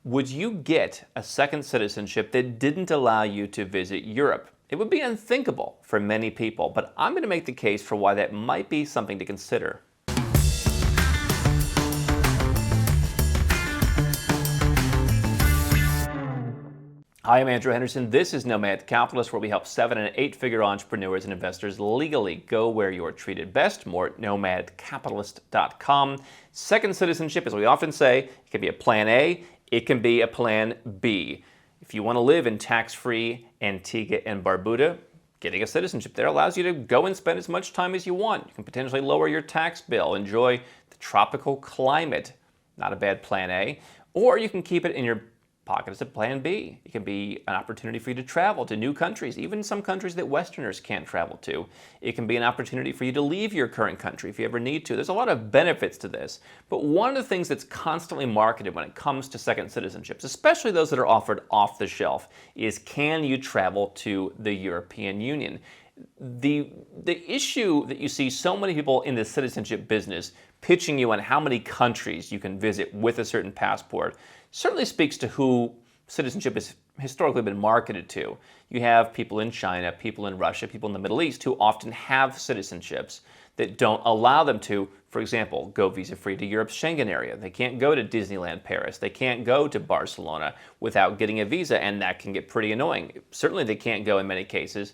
Would you get a second citizenship that didn't allow you to visit Europe? It would be unthinkable for many people, but I'm going to make the case for why that might be something to consider. Hi, I'm Andrew Henderson. This is Nomad Capitalist, where we help 7- and 8-figure entrepreneurs and investors legally go where you're treated best. More at nomadcapitalist.com. Second citizenship, as we often say, it can be a plan A, it can be a plan B. If you want to live in tax-free Antigua and Barbuda, getting a citizenship there allows you to go and spend as much time as you want. You can potentially lower your tax bill, enjoy the tropical climate. Not a bad plan A. Or you can keep it in your pocket as a plan B. It can be an opportunity for you to travel to new countries, even some countries that Westerners can't travel to. It can be an opportunity for you to leave your current country if you ever need to. There's a lot of benefits to this, but one of the things that's constantly marketed when it comes to second citizenships, especially those that are offered off the shelf, is can you travel to the European Union? The issue that you see so many people in the citizenship business pitching you on how many countries you can visit with a certain passport certainly speaks to who citizenship has historically been marketed to. You have people in China, people in Russia, people in the Middle East who often have citizenships that don't allow them to, for example, go visa-free to Europe's Schengen area. They can't go to Disneyland Paris. They can't go to Barcelona without getting a visa, and that can get pretty annoying. Certainly they can't go in many cases.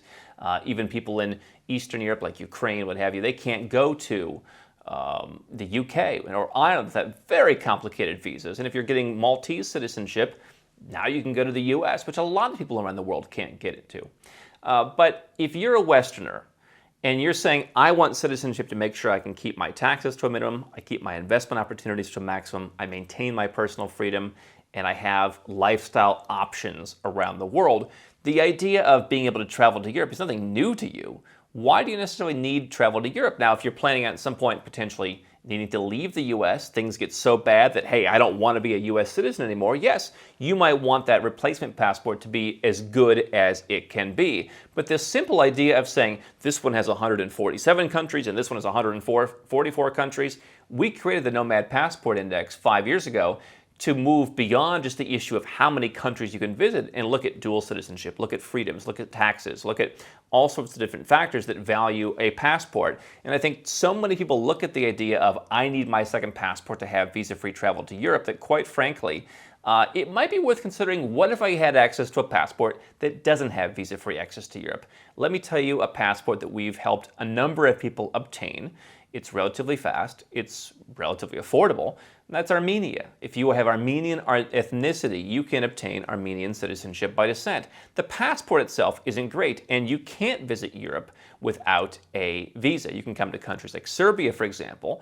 Even people in Eastern Europe, like Ukraine, what have you, they can't go to the UK or Ireland with that very complicated visas. And if you're getting Maltese citizenship, now you can go to the US, which a lot of people around the world can't get it to. But if you're a Westerner and you're saying, I want citizenship to make sure I can keep my taxes to a minimum, I keep my investment opportunities to a maximum, I maintain my personal freedom, and I have lifestyle options around the world, the idea of being able to travel to Europe is nothing new to you. Why do you necessarily need travel to Europe? Now, if you're planning on at some point potentially needing to leave the US, things get so bad that, hey, I don't want to be a US citizen anymore, yes, you might want that replacement passport to be as good as it can be. But this simple idea of saying this one has 147 countries and this one has 144 countries, we created the Nomad Passport Index 5 years ago to move beyond just the issue of how many countries you can visit and look at dual citizenship, look at freedoms, look at taxes, look at all sorts of different factors that value a passport. And I think so many people look at the idea of, I need my second passport to have visa-free travel to Europe, that quite frankly, it might be worth considering, what if I had access to a passport that doesn't have visa-free access to Europe? Let me tell you a passport that we've helped a number of people obtain. It's relatively fast, it's relatively affordable, and that's Armenia. If you have Armenian ethnicity, you can obtain Armenian citizenship by descent. The passport itself isn't great, and you can't visit Europe without a visa. You can come to countries like Serbia, for example.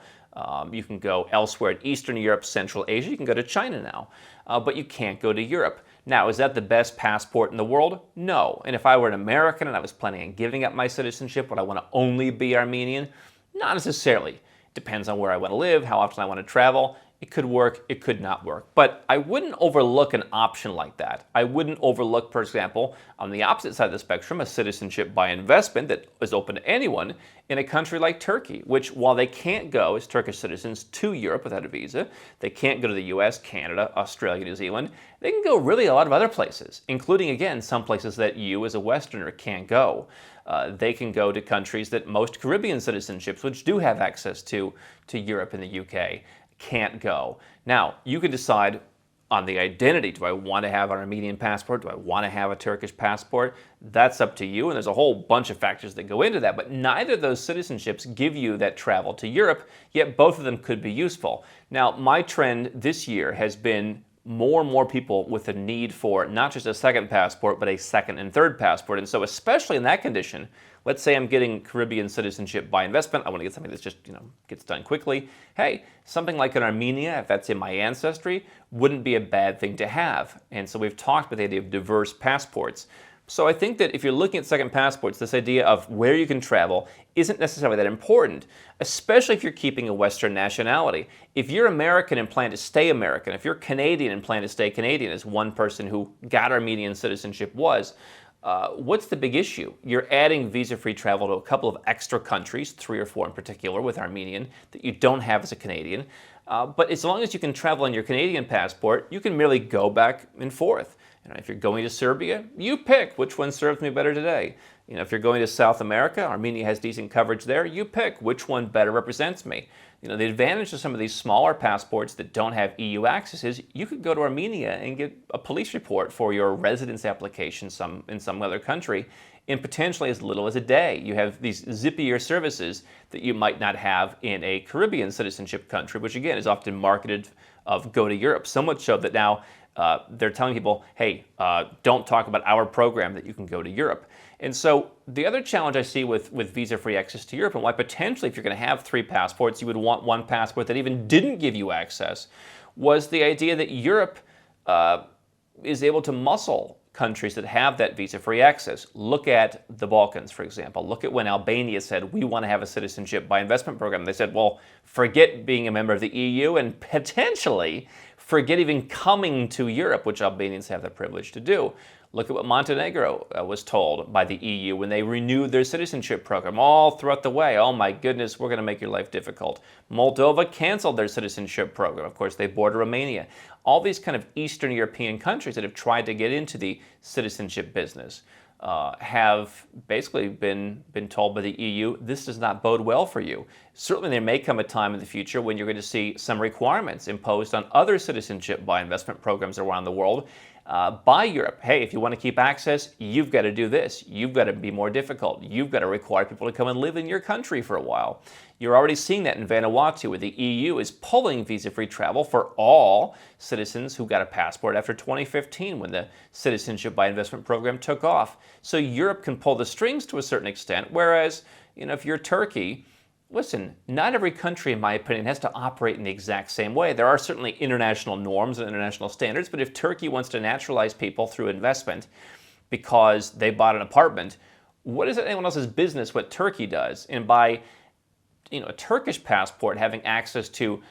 You can go elsewhere in Eastern Europe, Central Asia. You can go to China now, but you can't go to Europe. Now, is that the best passport in the world? No. And if I were an American and I was planning on giving up my citizenship, would I want to only be Armenian? Not necessarily. Depends on where I want to live, how often I want to travel. It could work, it could not work. But I wouldn't overlook an option like that. I wouldn't overlook, for example, on the opposite side of the spectrum, a citizenship by investment that is open to anyone in a country like Turkey, which, while they can't go as Turkish citizens to Europe without a visa, they can't go to the US, Canada, Australia, New Zealand, they can go really a lot of other places, including, again, some places that you as a Westerner can't go. They can go to countries that most Caribbean citizenships, which do have access to Europe and the UK, can't go. Now, you can decide on the identity. Do I want to have an Armenian passport? Do I want to have a Turkish passport? That's up to you, and there's a whole bunch of factors that go into that, but neither of those citizenships give you that travel to Europe, yet both of them could be useful. Now, my trend this year has been more and more people with a need for not just a second passport, but a second and third passport. And so especially in that condition, let's say I'm getting Caribbean citizenship by investment. I want to get something that's just, gets done quickly. Hey, something like an Armenia, if that's in my ancestry, wouldn't be a bad thing to have. And so we've talked about the idea of diverse passports. So I think that if you're looking at second passports, this idea of where you can travel isn't necessarily that important, especially if you're keeping a Western nationality. If you're American and plan to stay American, if you're Canadian and plan to stay Canadian, as one person who got Armenian citizenship was, what's the big issue? You're adding visa-free travel to a couple of extra countries, 3 or 4 in particular with Armenian, that you don't have as a Canadian. But as long as you can travel on your Canadian passport, you can merely go back and forth. If you're going to Serbia, you pick which one serves me better today. If you're going to South America, Armenia has decent coverage there, you pick which one better represents me. The advantage of some of these smaller passports that don't have EU access is you could go to Armenia and get a police report for your residence application in some other country in potentially as little as a day. You have these zippier services that you might not have in a Caribbean citizenship country, which again is often marketed of go to Europe, so much so that now they're telling people, hey, don't talk about our program that you can go to Europe. And so the other challenge I see with visa-free access to Europe, and why potentially if you're going to have 3 passports, you would want one passport that even didn't give you access, was the idea that Europe is able to muscle countries that have that visa-free access. Look at the Balkans, for example. Look at when Albania said, we want to have a citizenship by investment program. They said, well, forget being a member of the EU and potentially forget even coming to Europe, which Albanians have the privilege to do. Look at what Montenegro was told by the EU when they renewed their citizenship program all throughout the way. Oh my goodness, we're going to make your life difficult. Moldova canceled their citizenship program. Of course, they border Romania. All these kind of Eastern European countries that have tried to get into the citizenship business have basically been told by the EU, this does not bode well for you. Certainly there may come a time in the future when you're going to see some requirements imposed on other citizenship by investment programs around the world by Europe. Hey, if you want to keep access, you've got to do this. You've got to be more difficult. You've got to require people to come and live in your country for a while. You're already seeing that in Vanuatu, where the EU is pulling visa-free travel for all citizens who got a passport after 2015 when the Citizenship by Investment program took off. So Europe can pull the strings to a certain extent, whereas if you're Turkey, listen, not every country, in my opinion, has to operate in the exact same way. There are certainly international norms and international standards, but if Turkey wants to naturalize people through investment because they bought an apartment, what is it anyone else's business what Turkey does? And by a Turkish passport having access to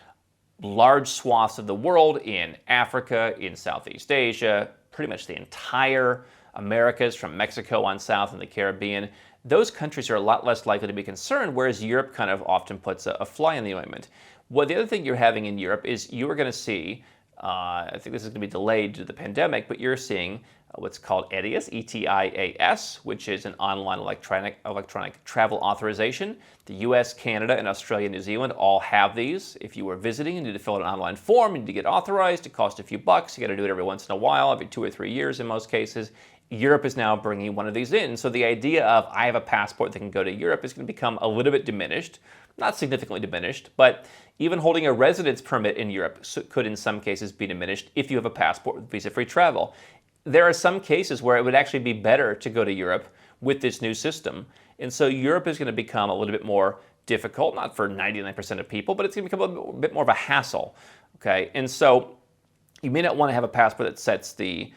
large swaths of the world in Africa, in Southeast Asia, pretty much the entire Americas from Mexico on south and the Caribbean, those countries are a lot less likely to be concerned, whereas Europe kind of often puts a fly in the ointment. Well, the other thing you're having in Europe is you are going to see, I think this is going to be delayed due to the pandemic, but you're seeing what's called ETIAS, E-T-I-A-S, which is an online electronic travel authorization. The US, Canada, and Australia, New Zealand all have these. If you were visiting, you need to fill out an online form, you need to get authorized, it costs a few bucks, you got to do it every once in a while, every 2 or 3 years in most cases. Europe is now bringing one of these in. So the idea of I have a passport that can go to Europe is going to become a little bit diminished, not significantly diminished, but even holding a residence permit in Europe could in some cases be diminished if you have a passport with visa-free travel. There are some cases where it would actually be better to go to Europe with this new system. And so Europe is going to become a little bit more difficult, not for 99% of people, but it's going to become a bit more of a hassle. Okay, and so you may not want to have a passport that sets the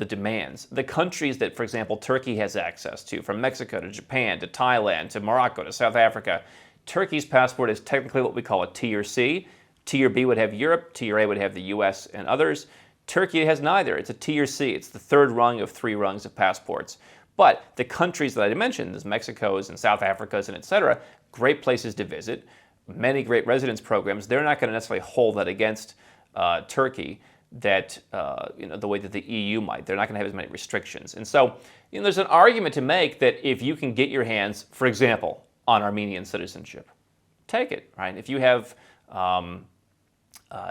demands. The countries that, for example, Turkey has access to, from Mexico to Japan to Thailand to Morocco to South Africa, Turkey's passport is technically what we call a Tier C. Tier B would have Europe, Tier A would have the US and others. Turkey has neither. It's a Tier C. It's the third rung of 3 rungs of passports. But the countries that I mentioned, there's Mexico's and South Africa's and etc., great places to visit, many great residence programs. They're not going to necessarily hold that against Turkey that the way that the EU might. They're not going to have as many restrictions. And so there's an argument to make that if you can get your hands, for example, on Armenian citizenship, take it, right? If you have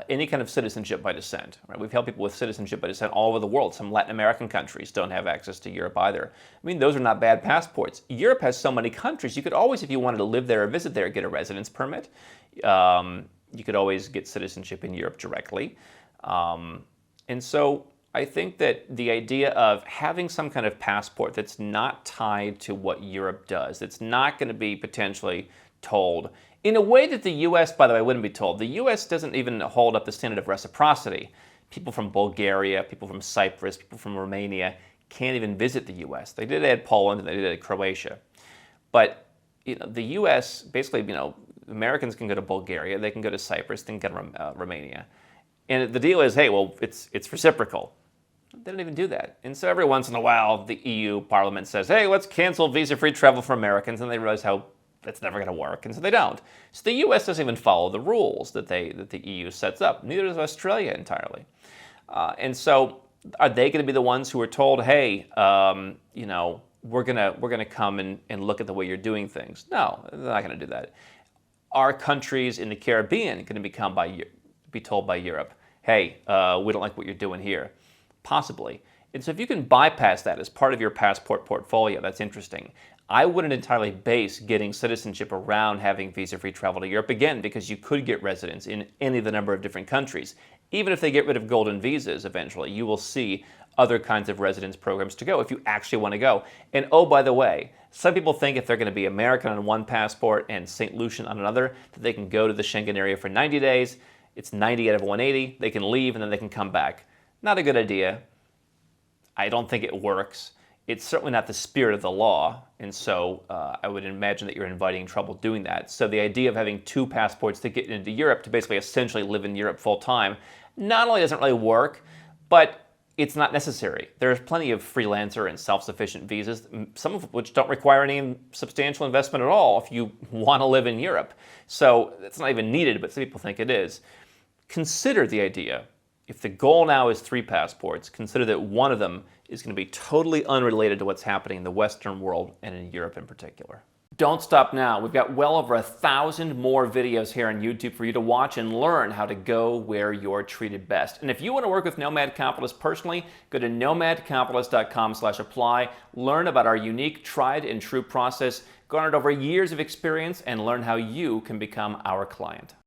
any kind of citizenship by descent, right? We've helped people with citizenship by descent all over the world. Some Latin American countries don't have access to Europe either. I mean, those are not bad passports. Europe has so many countries. You could always, if you wanted to live there or visit there, get a residence permit. You could always get citizenship in Europe directly. And so I think that the idea of having some kind of passport that's not tied to what Europe does, that's not going to be potentially told in a way that the U.S., by the way, wouldn't be told. The U.S. doesn't even hold up the standard of reciprocity. People from Bulgaria, people from Cyprus, people from Romania can't even visit the U.S. They did add Poland and they did add Croatia. But the U.S., basically, Americans can go to Bulgaria, they can go to Cyprus, they can go to Romania. And the deal is, hey, well, it's reciprocal. They don't even do that. And so every once in a while, the EU Parliament says, hey, let's cancel visa-free travel for Americans. And they realize how that's never going to work, and so they don't. So the U.S. doesn't even follow the rules that the EU sets up. Neither does Australia entirely. And so are they going to be the ones who are told, hey, we're gonna come and look at the way you're doing things? No, they're not going to do that. Are countries in the Caribbean going to be told by Europe, hey, we don't like what you're doing here? Possibly. And so if you can bypass that as part of your passport portfolio, that's interesting. I wouldn't entirely base getting citizenship around having visa-free travel to Europe, again, because you could get residence in any of the number of different countries. Even if they get rid of golden visas eventually, you will see other kinds of residence programs to go if you actually want to go. And oh, by the way, some people think if they're going to be American on one passport and St. Lucian on another, that they can go to the Schengen area for 90 days. It's 90 out of 180. They can leave and then they can come back. Not a good idea. I don't think it works. It's certainly not the spirit of the law, and so I would imagine that you're inviting trouble doing that. So the idea of having two passports to get into Europe, to basically essentially live in Europe full time, not only doesn't really work, but it's not necessary. There's plenty of freelancer and self-sufficient visas, some of which don't require any substantial investment at all if you want to live in Europe. So it's not even needed, but some people think it is. Consider the idea. If the goal now is 3 passports, consider that one of them is going to be totally unrelated to what's happening in the Western world and in Europe in particular. Don't stop now. We've got well over 1,000 more videos here on YouTube for you to watch and learn how to go where you're treated best. And if you want to work with Nomad Capitalist personally, go to nomadcapitalist.com/apply, learn about our unique, tried and true process, garnered over years of experience, and learn how you can become our client.